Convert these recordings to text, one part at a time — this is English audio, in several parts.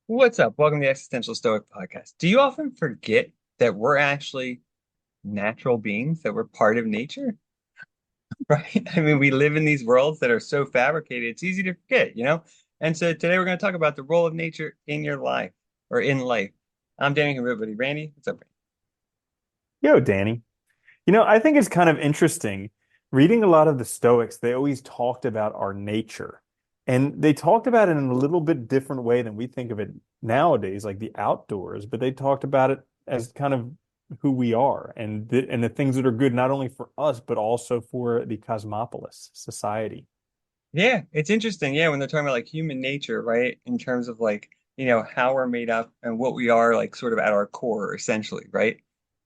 What's up? Welcome to the Existential Stoic podcast. Do you often forget that we're actually natural beings, that we're part of nature, right? I mean, we live in these worlds that are so fabricated, it's easy to forget, you know? And so today we're going to talk about the role of nature in your life or in life. I'm Danny, everybody. Randy, what's up, Yo, Danny. I think it's kind of interesting reading a lot of the Stoics. They always talked about our nature, and they talked about it in a little bit different way than we think of it nowadays, like the outdoors, but they talked about it as kind of who we are and the things that are good not only for us, but also for the cosmopolis society. Yeah, it's interesting. Yeah, when they're talking about like human nature, right? In terms of like, how we're made up and what we are like sort of at our core, essentially, right?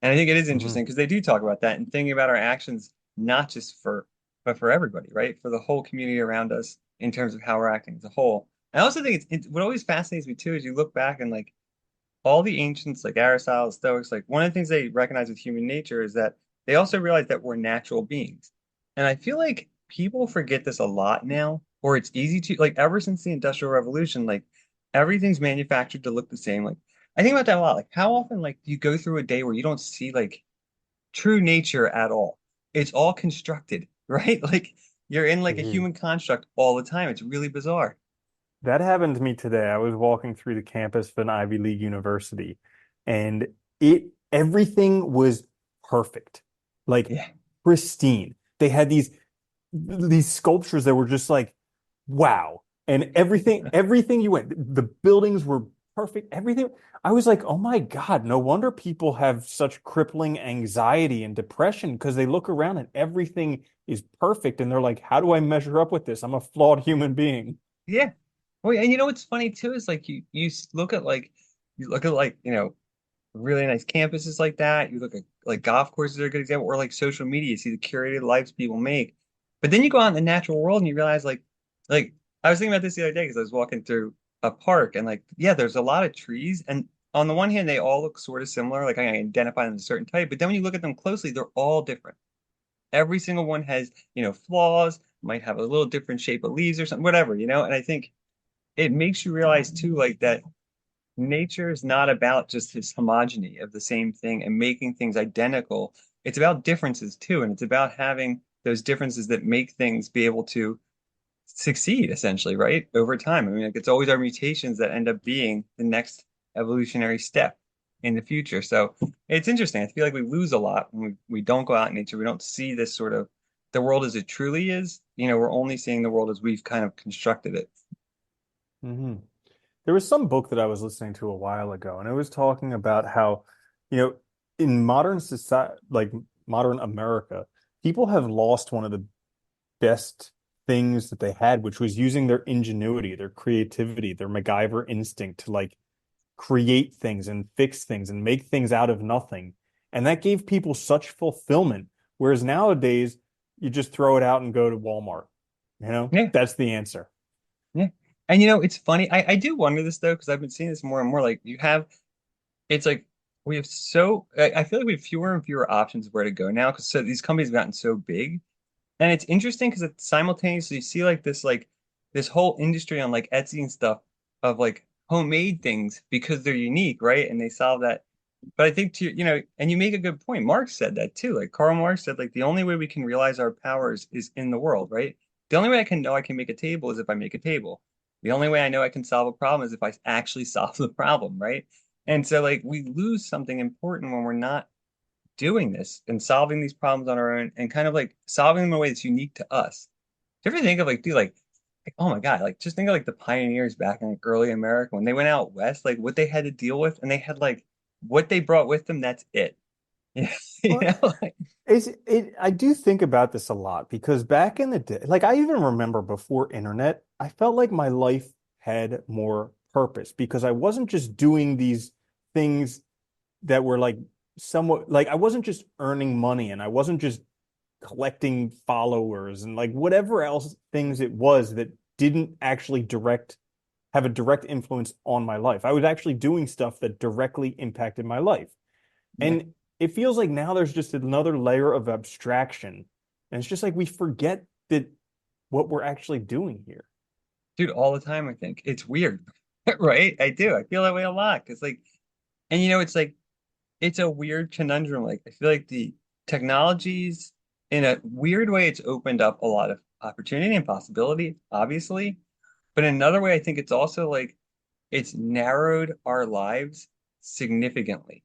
And I think it is Hmm. interesting because they do talk about that and thinking about our actions, not just but for everybody, right? For the whole community around us in terms of how we're acting as a whole. I also think it's what always fascinates me too is you look back and like all the ancients, like Aristotle, Stoics, like one of the things they recognize with human nature is that they also realize that we're natural beings. And I feel like people forget this a lot now, or it's easy to, like, ever since the Industrial Revolution, like, everything's manufactured to look the same. Like, I think about that a lot. Like, how often, like, do you go through a day where you don't see, like, true nature at all? It's all constructed, right? Like, you're in, like, a Hmm. human construct all the time. It's really bizarre. That happened to me today. I was walking through the campus of an Ivy League university, and everything was perfect, like Yeah. pristine. They had these sculptures that were just like, wow. And everything you went, the buildings were perfect. Everything. I was like, oh my God, no wonder people have such crippling anxiety and depression because they look around and everything is perfect. And they're like, how do I measure up with this? I'm a flawed human being. Yeah. Well, and you know what's funny too is like look at like really nice campuses like that. You look at like golf courses are a good example, or like social media, you see the curated lives people make. But then you go out in the natural world and you realize like I was thinking about this the other day because I was walking through a park and like yeah, there's a lot of trees and on the one hand they all look sort of similar, like I can identify them as a certain type, but then when you look at them closely, they're all different. Every single one has, flaws, might have a little different shape of leaves or something, whatever, and I think it makes you realize too, like that nature is not about just this homogeny of the same thing and making things identical. It's about differences too, and it's about having those differences that make things be able to succeed essentially, right? Over time. I mean, like it's always our mutations that end up being the next evolutionary step in the future. So it's interesting. I feel like we lose a lot when we don't go out in nature. We don't see this sort of the world as it truly is. We're only seeing the world as we've kind of constructed it. Hmm. There was some book that I was listening to a while ago, and it was talking about how, you know, in modern society, like modern America, people have lost one of the best things that they had, which was using their ingenuity, their creativity, their MacGyver instinct to like create things and fix things and make things out of nothing. And that gave people such fulfillment. Whereas nowadays, you just throw it out and go to Walmart. Yeah. That's the answer. Yeah. And it's funny. I do wonder this though, because I've been seeing this more and more. Like it's like we have I feel like we have fewer and fewer options of where to go now because so these companies have gotten so big. And it's interesting because it's simultaneously you see like this whole industry on like Etsy and stuff of like homemade things because they're unique, right? And they solve that. But I think and you make a good point. Marx said that too. Like Karl Marx said, like the only way we can realize our powers is in the world, right? The only way I can know I can make a table is if I make a table. The only way I know I can solve a problem is if I actually solve the problem, right? And so like we lose something important when we're not doing this and solving these problems on our own and kind of like solving them in a way that's unique to us. Do you ever think of like, dude, like, oh my God, like just think of like the pioneers back in like, early America when they went out west, like what they had to deal with, and they had like what they brought with them, that's it. You Well, know, like, I do think about this a lot because back in the day, like I even remember before internet, I felt like my life had more purpose because I wasn't just doing these things that were like somewhat like I wasn't just earning money and I wasn't just collecting followers and like whatever else things it was that didn't actually have a direct influence on my life. I was actually doing stuff that directly impacted my life. yeah, And it feels like now there's just another layer of abstraction. And it's just like we forget that what we're actually doing here. dude, all the time, I think it's weird. right? I do. I feel that way a lot because like, and it's like it's a weird conundrum. Like I feel like the technologies, in a weird way, it's opened up a lot of opportunity and possibility, obviously. But in another way, I think it's also like it's narrowed our lives significantly.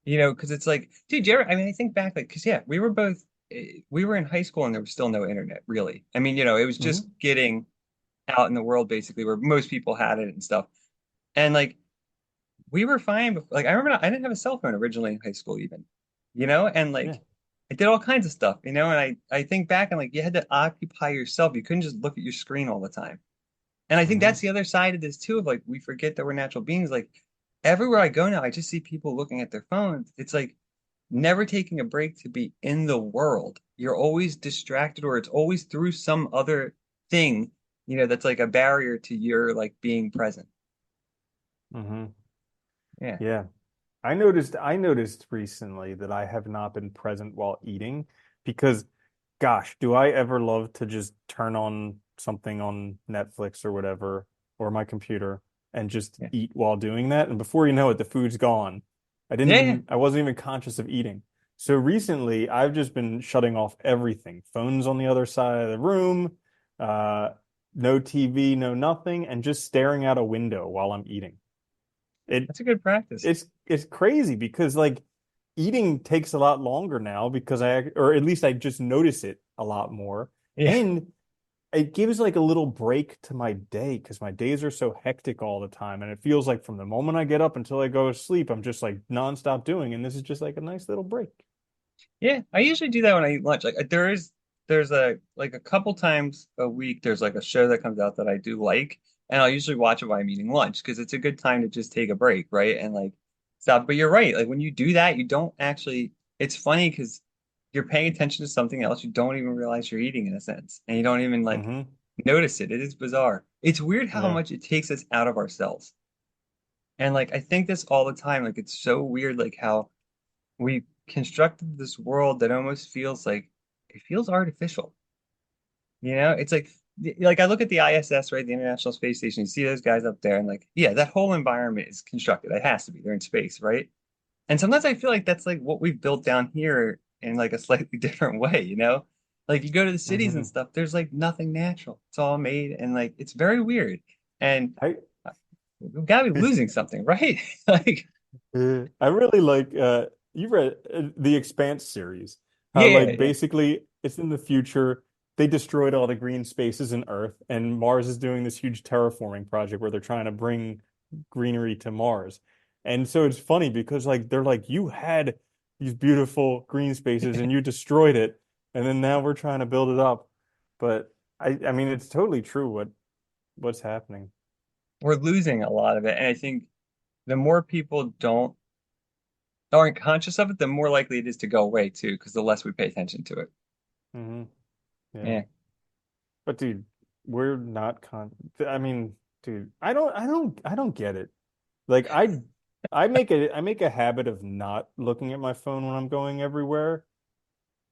Because it's like, dude, I mean, I think back, like, because yeah, we were in high school and there was still no internet, really. I mean, it was just Hmm. getting out in the world basically where most people had it and stuff. And like, we were fine. Like, I remember I didn't have a cell phone originally in high school, even, and Yeah. like, I did all kinds of stuff, and I think back and like, you had to occupy yourself. You couldn't just look at your screen all the time. And I think Hmm. that's the other side of this too, of like we forget that we're natural beings. Like everywhere I go now, I just see people looking at their phones. It's like never taking a break to be in the world. You're always distracted or it's always through some other thing, that's like a barrier to your like being present. Hmm. Yeah. Yeah. I noticed recently that I have not been present while eating because gosh, do I ever love to just turn on something on Netflix or whatever or my computer and just Yeah. eat while doing that. And before you know it, the food's gone. Yeah. Yeah. I wasn't even conscious of eating. So recently, I've just been shutting off everything. Phones on the other side of the room, uh, no TV, no nothing, and just staring out a window while I'm eating. It That's a good practice. it's crazy because like eating takes a lot longer now because or at least I just notice it a lot more. Yeah. And it gives like a little break to my day because my days are so hectic all the time. And it feels like from the moment I get up until I go to sleep, I'm just like nonstop doing. And this is just like a nice little break. Yeah. I usually do that when I eat lunch. Like there's a like a couple times a week there's like a show that comes out that I do like, and I'll usually watch it while I'm eating lunch because it's a good time to just take a break, right? And like stop. But you're right. Like when you do that, you don't actually it's funny because you're paying attention to something else. You don't even realize you're eating in a sense, and you don't even like Hmm. notice it. It is bizarre. It's weird how Yeah. much it takes us out of ourselves. And like I think this all the time. Like it's so weird like how we constructed this world that almost feels like it feels artificial. It's like I look at the ISS, right, the International Space Station. You see those guys up there, and like, yeah, that whole environment is constructed. It has to be. They're in space, right? And sometimes I feel like that's like what we've built down here in like a slightly different way. Like you go to the cities and Hmm. stuff, there's like nothing natural. It's all made, and like it's very weird. And I we've got to be losing something, right? Like, I really like you read the Expanse series. How yeah, like yeah. basically it's in the future. They destroyed all the green spaces in Earth, and Mars is doing this huge terraforming project where they're trying to bring greenery to Mars. And so it's funny because like they're like, you had these beautiful green spaces and you destroyed it, and then now we're trying to build it up. But I mean it's totally true what's happening. We're losing a lot of it. And I think the more people aren't conscious of it, the more likely it is to go away too, because the less we pay attention to it. Hmm. Yeah. Yeah. But dude, we're not I mean, dude, I don't get it. Like I make a habit of not looking at my phone when I'm going everywhere,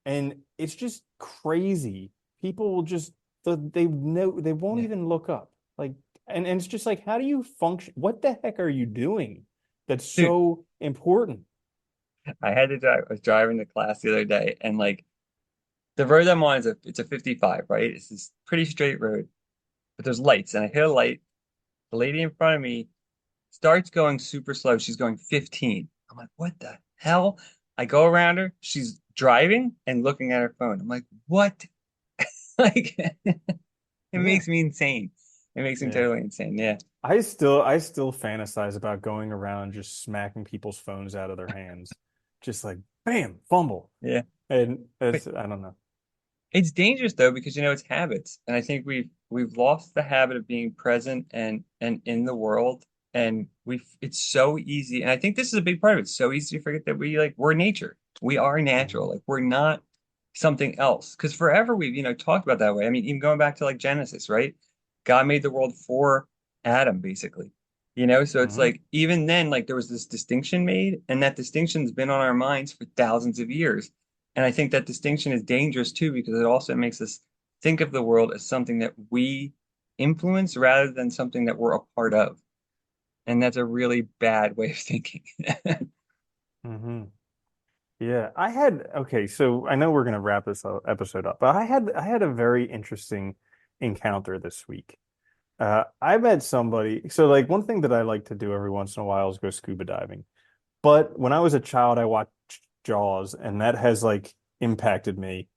and it's just crazy. People will just they know they won't Yeah. even look up. Like and it's just like how do you function? What the heck are you doing that's Dude, so important? I had to drive. I was driving to class the other day, and like the road I'm on it's a 55, right? It's this pretty straight road, but there's lights, and I hit a light. The lady in front of me starts going super slow. She's going 15. I'm like, what the hell? I go around her. She's driving and looking at her phone. I'm like, what? Like, it Yeah. makes me insane. It makes me Yeah. totally insane. Yeah. I still fantasize about going around just smacking people's phones out of their hands. Just like bam, fumble. Yeah. And But it's I don't know. it's dangerous though because it's habits, and I think we've lost the habit of being present and in the world, and we it's so easy, and I think this is a big part of it. It's so easy to forget that we're nature, we are natural, Hmm. like we're not something else. Because forever we've talked about that way. I mean, even going back to like Genesis, right? God made the world for Adam, basically. So it's Hmm. like even then, like there was this distinction made, and that distinction's been on our minds for thousands of years. And I think that distinction is dangerous too, because it also makes us think of the world as something that we influence rather than something that we're a part of. And that's a really bad way of thinking. Hmm. Yeah, I had okay, so I know we're gonna wrap this episode up, but I had a very interesting encounter this week. I met somebody, so like one thing that I like to do every once in a while is go scuba diving. But when I was a child, I watched Jaws, and that has like impacted me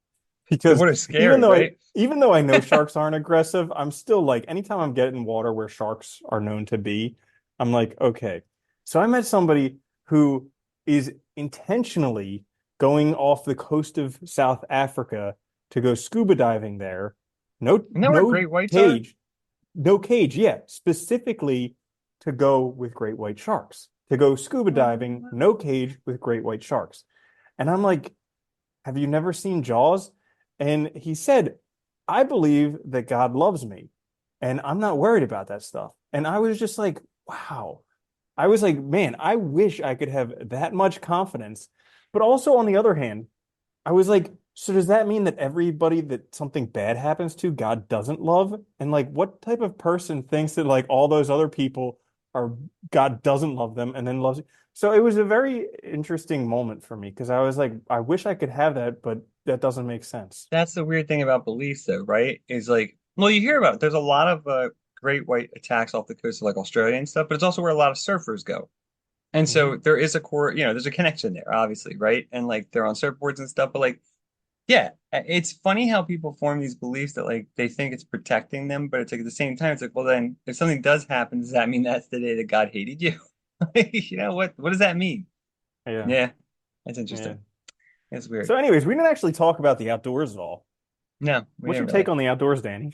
The because water's scary, right? even though I know sharks aren't aggressive, I'm still like anytime I'm getting water where sharks are known to be, I'm like, okay. So I met somebody who is intentionally going off the coast of South Africa to go scuba diving there. No, Isn't that where no great whites are? cage, no cage, yeah, specifically to go with great white sharks, to go scuba diving, no cage with great white sharks. And I'm like, have you never seen Jaws? And he said, I believe that God loves me and I'm not worried about that stuff. And I was just like, wow. I was like, man, I wish I could have that much confidence. But also on the other hand, I was like, so does that mean that everybody that something bad happens to, God doesn't love? And like, what type of person thinks that like all those other people are God doesn't love them and then loves you? So it was a very interesting moment for me because I was like, I wish I could have that, but that doesn't make sense. That's the weird thing about beliefs, though, right? Is like, well, you hear about there's a lot of great white attacks off the coast of like Australia and stuff, but it's also where a lot of surfers go. And Hmm. so there is a core, there's a connection there, obviously, right? And like they're on surfboards and stuff, but like, yeah, it's funny how people form these beliefs that like they think it's protecting them, but it's like at the same time, it's like, well, then if something does happen, does that mean that's the day that God hated you? What does that mean? Yeah, Yeah, that's yeah. interesting. It's weird. So, anyways, we didn't actually talk about the outdoors at all. No, we What's didn't your take really. on the outdoors, Danny?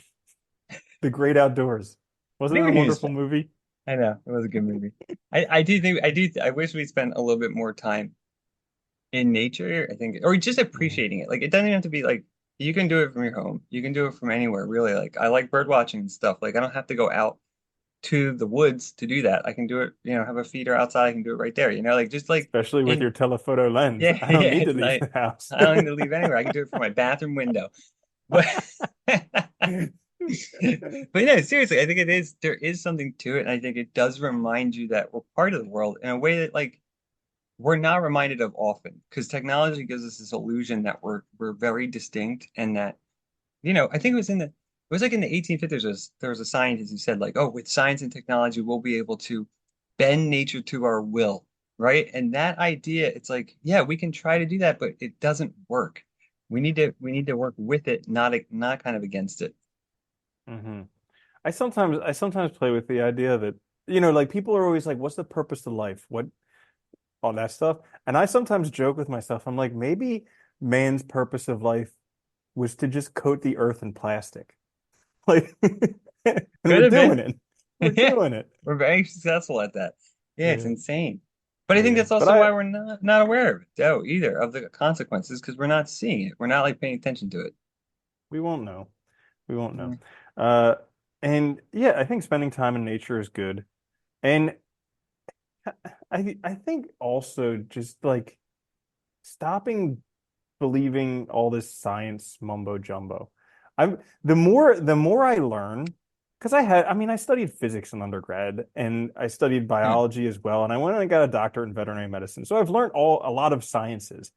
The great outdoors. I Wasn't think it we a need to wonderful spend. movie? I know it was a good movie. I do think I do. I wish we spent a little bit more time in nature. I think, or just Mhm. appreciating it. Like it doesn't have to be like you can do it from your home. You can do it from anywhere, really. Like I like bird watching and stuff. Like I don't have to go out to the woods to do that. I can do it. Have a feeder outside. I can do it right there. Like just like Especially with in your telephoto lens. yeah, I don't yeah. need to It's leave not. the house. I don't need to leave anywhere. I can do it from my bathroom window. But but no, seriously, I think it is there is something to it, and I think it does remind you that we're part of the world in a way that like we're not reminded of often because technology gives us this illusion that we're very distinct and that I think it was like in the 1850s there was a scientist who said like, oh, with science and technology we'll be able to bend nature to our will, right? And that idea, it's like, yeah, we can try to do that, but it doesn't work. We need to work with it, not kind of against it. Hmm. I sometimes play with the idea that, like people are always like, what's the purpose of life? What all that stuff. And I sometimes joke with myself, I'm like, maybe man's purpose of life was to just coat the earth in plastic. Like, and we're Could have doing been. it. We're Yeah, doing it. we're very successful at that. Yeah, it's Yeah. insane. But I think Yeah. that's But also why we're not aware of it, though, either of the consequences, because we're not seeing it. We're not like paying attention to it. we won't know. We won't know. Mm. Uh, and yeah, I think spending time in nature is good. And I think also just like stopping believing all this science mumbo jumbo. I'm the more I learn, because I studied physics in undergrad and I studied Hmm. biology as well, and I went and I got a doctorate in veterinary medicine. So I've learned a lot of sciences.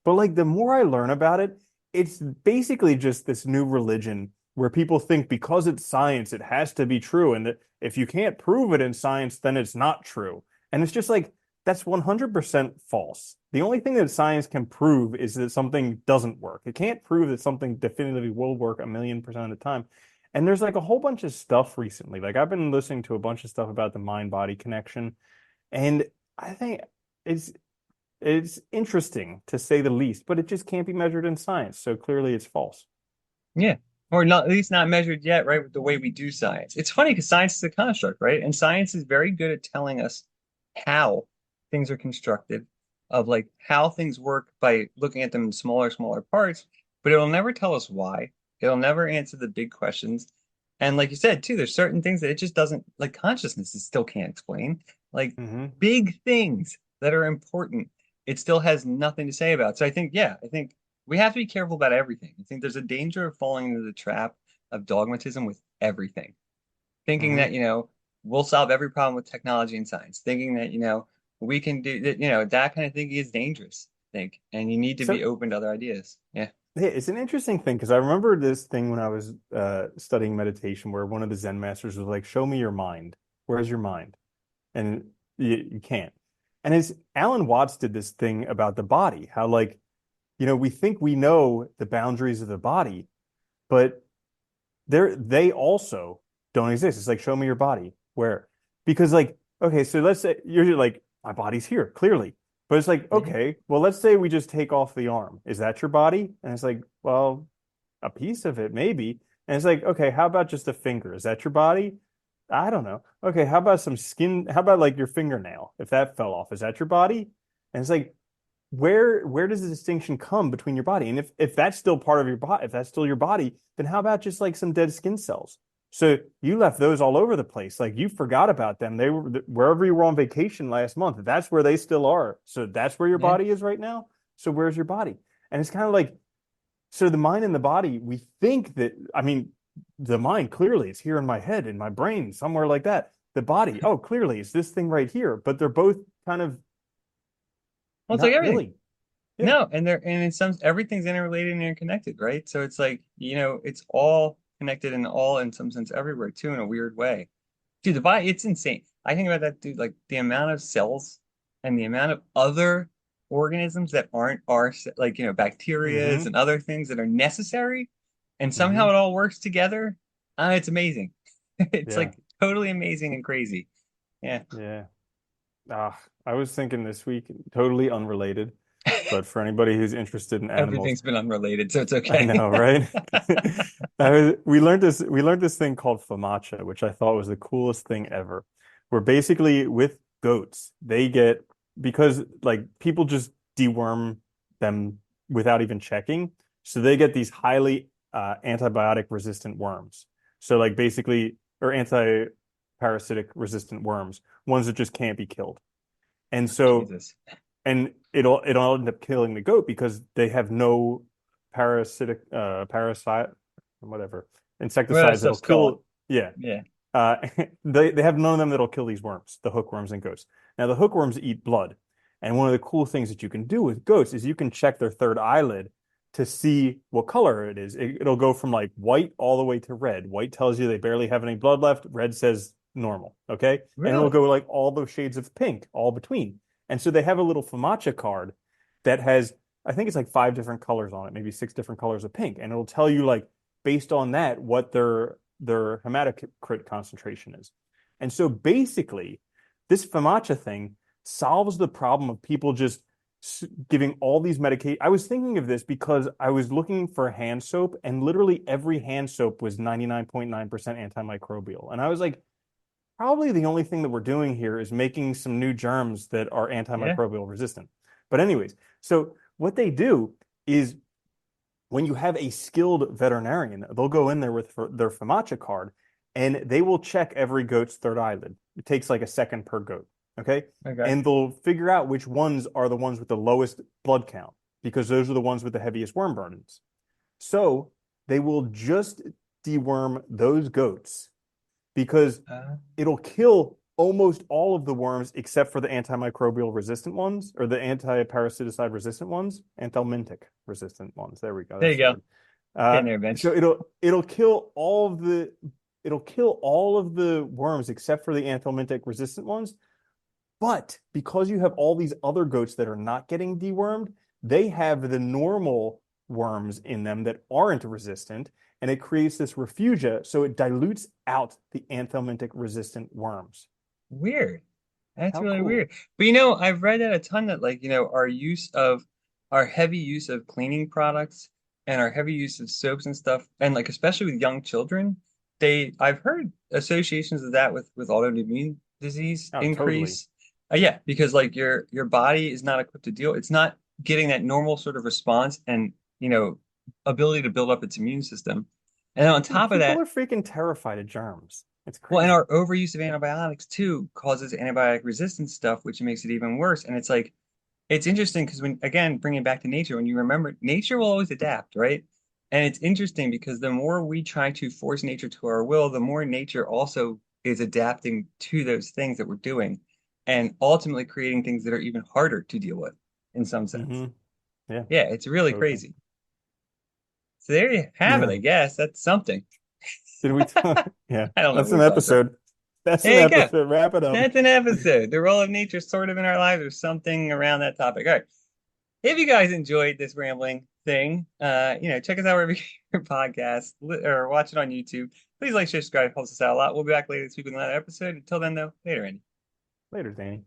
But like the more I learn about it, it's basically just this new religion where people think because it's science, it has to be true, and that if you can't prove it in science, then it's not true. And it's just like that's 100% false. The only thing that science can prove is that something doesn't work. It can't prove that something definitively will work 1,000,000% of the time. And there's like a whole bunch of stuff recently. Like I've been listening to a bunch of stuff about the mind-body connection, and I think it's it's interesting to say the least, but it just can't be measured in science. So clearly it's false. Yeah. Or not, at least not measured yet, right, with the way we do science. It's funny because science is a construct, right? And science is very good at telling us how things are constructed, of like how things work by looking at them in smaller parts, but it'll never tell us why. It'll never answer the big questions. And like you said, too, there's certain things that it just doesn't, like consciousness, it still can't explain. Like Hmm. big things that are important, it still has nothing to say about. So I think, yeah, I think we have to be careful about everything. I think there's a danger of falling into the trap of dogmatism with everything. Thinking that, Hmm. we'll solve every problem with technology and science, thinking that, we can do that, that kind of thinking is dangerous, I think, and you need to be So open to other ideas. Yeah. hey, it's an interesting thing because I remember this thing when I was studying meditation where one of the Zen masters was like, "Show me your mind. Where's your mind?" And you can't. And as Alan Watts did this thing about the body, how like, we think we know the boundaries of the body, but they also don't exist. It's like, show me your body. Where? Because like, okay, so let's say you're like, my body's here, clearly. But it's like, Yeah. okay, well, let's say we just take off the arm. Is that your body? And it's like, well, a piece of it, maybe. And it's like, okay, how about just a finger? Is that your body? I don't know. Okay, how about some skin? How about like your fingernail? If that fell off, is that your body? And it's like, where does the distinction come between your body? And if that's still part of your body, if that's still your body, then how about just like some dead skin cells? So you left those all over the place. Like you forgot about them. They were wherever you were on vacation last month. That's where they still are. So that's where your Yeah. body is right now. So where's your body? And it's kind of like, so the mind and the body, we think that, I mean, the mind clearly it's here in my head, in my brain, somewhere like that. The body, oh, clearly it's this thing right here, but they're both kind of Well, it's like not everything. really. Yeah. No, and in some everything's interrelated and interconnected, right? So it's like, it's all connected and all in some sense everywhere too in a weird way. Dude, the body, it's insane. I think about that, dude, like the amount of cells and the amount of other organisms that aren't like, bacterias Mm-hmm. and other things that are necessary, and somehow Mm-hmm. it all works together. It's amazing. It's Yeah. like totally amazing and crazy. Yeah. Yeah. I was thinking this week, totally unrelated, but for anybody who's interested in animals, Everything's been unrelated, so it's I okay. know, right? We learned this thing called famacha, which I thought was the coolest thing ever. Where basically with goats, they get because like people just deworm them without even checking, so they get these highly antibiotic resistant worms. So like basically, or anti-parasitic resistant worms, ones that just can't be killed. And so Jesus. and it'll end up killing the goat because they have no parasite whatever What that insecticides that'll stuff's called? kill. Yeah. Yeah. uh they have none of them that'll kill these worms, the hookworms and goats. Now the hookworms eat blood, and one of the cool things that you can do with goats is you can check their third eyelid to see what color it is. It'll go from like white all the way to red. White tells you they barely have any blood left, red says normal. Okay. And it'll Really? go like all those shades of pink all between. And so they have a little FAMACHA card that has, I think it's like 5 different colors on it, maybe 6 different colors of pink. And it'll tell you like based on that what their hematocrit concentration is. And so basically, this FAMACHA thing solves the problem of people just giving all these medication. I was thinking of this because I was looking for hand soap, and literally every hand soap was 99.9% antimicrobial. And I was like, probably the only thing that we're doing here is making some new germs that are Yeah. antimicrobial resistant. But anyways, so what they do is when you have a skilled veterinarian, they'll go in there with their FAMACHA card and they will check every goat's third eyelid. It takes like a second per goat. Okay. Okay. And they'll figure out which ones are the ones with the lowest blood count because those are the ones with the heaviest worm burdens. So they will just deworm those goats because Uh, it'll kill almost all of the worms except for the antimicrobial resistant ones or the anti-parasiticide resistant ones, anthelmintic resistant ones. There we go. there That's you the go. word. Getting there, Vince. So it'll kill all of the worms except for the anthelmintic resistant ones. But because you have all these other goats that are not getting dewormed, they have the normal worms in them that aren't resistant, and it creates this refugia, so it dilutes out the anthelmintic resistant worms. Weird. That's How really cool. weird. But I've read that a ton that like, our heavy use of cleaning products and our heavy use of soaps and stuff, and like especially with young children, I've heard associations of that with autoimmune disease Oh, totally. increase. Yeah, because like your body is not equipped to deal, it's not getting that normal sort of response and ability to build up its immune system. And then on Dude, top of people that, are freaking terrified of germs. It's well, and our crazy. overuse of antibiotics too causes antibiotic resistance stuff, which makes it even worse. And it's like, it's interesting because when, again, bringing it back to nature, when you remember, nature will always adapt, right? And it's interesting because the more we try to force nature to our will, the more nature also is adapting to those things that we're doing and ultimately creating things that are even harder to deal with in some sense. Hmm. Yeah, Yeah, it's really totally. crazy. So there you have it, Yeah. I guess. That's something. Did we talk? Yeah, I don't know that's what we an talked about. episode. That's an There you go. episode. Wrap it up. That's an episode. The role of nature sort of in our lives or something around that topic. All right. If you guys enjoyed this rambling thing, check us out wherever you get your podcast or watch it on YouTube. Please like, share, subscribe. It helps us out a lot. We'll be back later this week with another episode. Until then, though, later, Andy. Later, Danny.